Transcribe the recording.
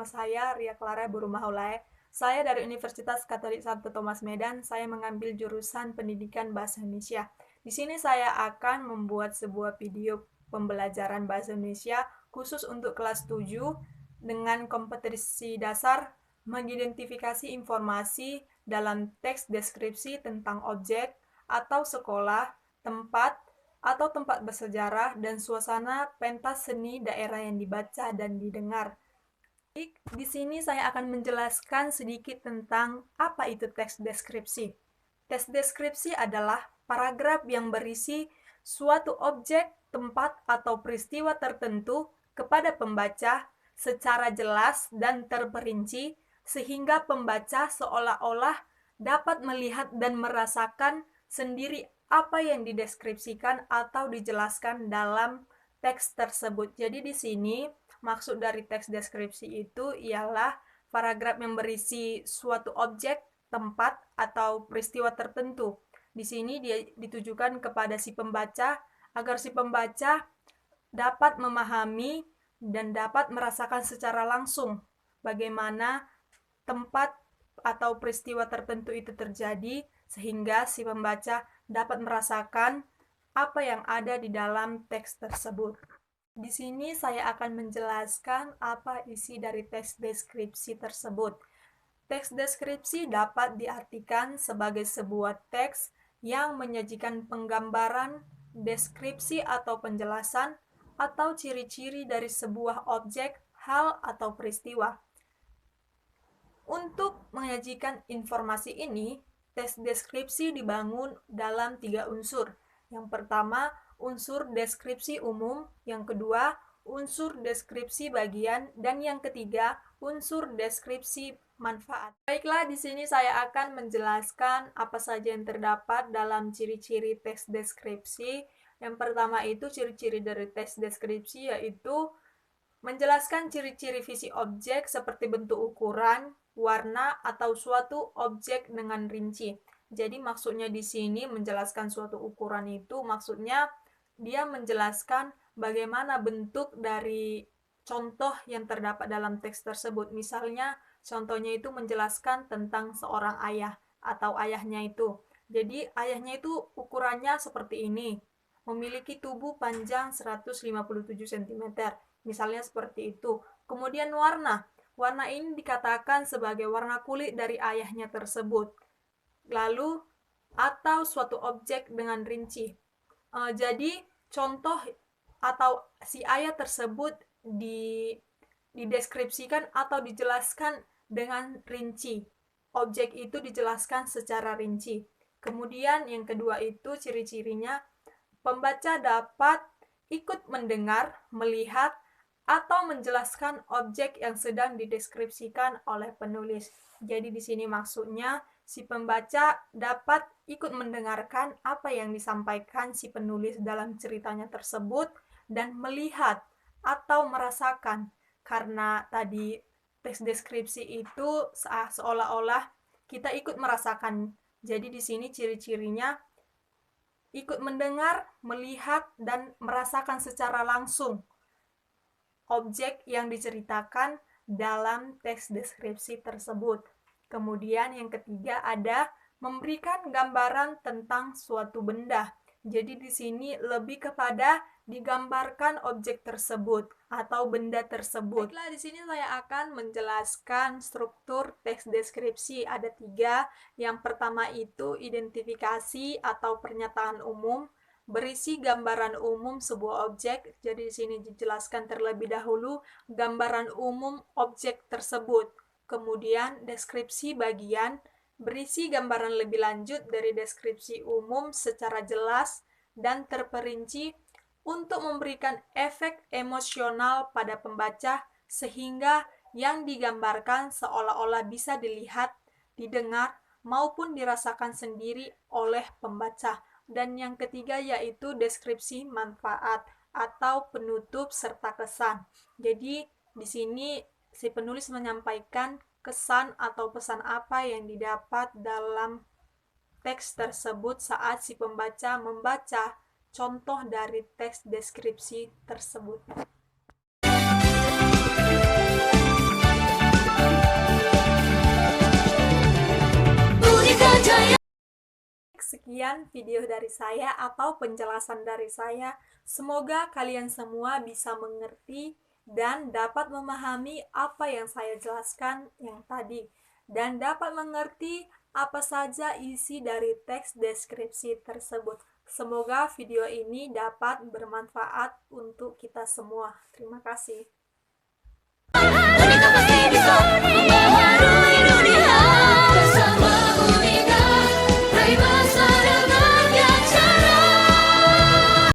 saya Ria Clara Burumahulae. Saya dari Universitas Katolik Santo Thomas Medan. Saya mengambil jurusan Pendidikan Bahasa Indonesia. Di sini saya akan membuat sebuah video pembelajaran Bahasa Indonesia khusus untuk kelas 7 dengan kompetensi dasar mengidentifikasi informasi dalam teks deskripsi tentang objek atau sekolah, tempat, atau tempat bersejarah dan suasana pentas seni daerah yang dibaca dan didengar. Di sini saya akan menjelaskan sedikit tentang apa itu teks deskripsi. Teks deskripsi adalah paragraf yang berisi suatu objek, tempat, atau peristiwa tertentu kepada pembaca secara jelas dan terperinci sehingga pembaca seolah-olah dapat melihat dan merasakan sendiri apa yang dideskripsikan atau dijelaskan dalam teks tersebut. Jadi di sini maksud dari teks deskripsi itu ialah paragraf yang berisi suatu objek, tempat, atau peristiwa tertentu. Di sini dia ditujukan kepada si pembaca agar si pembaca dapat memahami dan dapat merasakan secara langsung bagaimana tempat atau peristiwa tertentu itu terjadi sehingga si pembaca dapat merasakan apa yang ada di dalam teks tersebut. Di sini saya akan menjelaskan apa isi dari teks deskripsi tersebut. Teks deskripsi dapat diartikan sebagai sebuah teks yang menyajikan penggambaran, deskripsi atau penjelasan, atau ciri-ciri dari sebuah objek, hal, atau peristiwa. Untuk menyajikan informasi ini, teks deskripsi dibangun dalam 3 unsur. Yang pertama, unsur deskripsi umum, yang kedua, unsur deskripsi bagian, dan yang ketiga, unsur deskripsi manfaat. Baiklah, di sini saya akan menjelaskan apa saja yang terdapat dalam ciri-ciri teks deskripsi. Yang pertama itu ciri-ciri dari teks deskripsi yaitu menjelaskan ciri-ciri visi objek seperti bentuk ukuran, warna, atau suatu objek dengan rinci. Jadi maksudnya di sini menjelaskan suatu ukuran itu maksudnya dia menjelaskan bagaimana bentuk dari contoh yang terdapat dalam teks tersebut. Misalnya contohnya itu menjelaskan tentang seorang ayah atau ayahnya itu. Jadi ayahnya itu ukurannya seperti ini. Memiliki tubuh panjang 157 cm. Misalnya seperti itu. Kemudian warna. Warna ini dikatakan sebagai warna kulit dari ayahnya tersebut. Lalu, atau suatu objek dengan rinci. Jadi, contoh atau si ayah tersebut dideskripsikan atau dijelaskan dengan rinci. Objek itu dijelaskan secara rinci. Kemudian yang kedua itu ciri-cirinya, pembaca dapat ikut mendengar, melihat, atau menjelaskan objek yang sedang dideskripsikan oleh penulis. Jadi di sini maksudnya si pembaca dapat ikut mendengarkan apa yang disampaikan si penulis dalam ceritanya tersebut dan melihat atau merasakan, karena tadi teks deskripsi itu seolah-olah kita ikut merasakan. Jadi di sini ciri-cirinya ikut mendengar, melihat, dan merasakan secara langsung objek yang diceritakan dalam teks deskripsi tersebut. Kemudian yang ketiga ada memberikan gambaran tentang suatu benda. Jadi di sini lebih kepada digambarkan objek tersebut atau benda tersebut. Baiklah, di sini saya akan menjelaskan struktur teks deskripsi. Ada 3. Yang pertama itu identifikasi atau pernyataan umum. Berisi gambaran umum sebuah objek. Jadi di sini dijelaskan terlebih dahulu gambaran umum objek tersebut. Kemudian deskripsi bagian berisi gambaran lebih lanjut dari deskripsi umum secara jelas dan terperinci untuk memberikan efek emosional pada pembaca sehingga yang digambarkan seolah-olah bisa dilihat, didengar, maupun dirasakan sendiri oleh pembaca. Dan yang ketiga yaitu deskripsi manfaat atau penutup serta kesan. Jadi di sini si penulis menyampaikan kesan atau pesan apa yang didapat dalam teks tersebut saat si pembaca membaca contoh dari teks deskripsi tersebut. sekian video dari saya atau penjelasan dari saya. Semoga kalian semua bisa mengerti dan dapat memahami apa yang saya jelaskan yang tadi, dan dapat mengerti apa saja isi dari teks deskripsi tersebut. Semoga video ini dapat bermanfaat untuk kita semua. Terima kasih.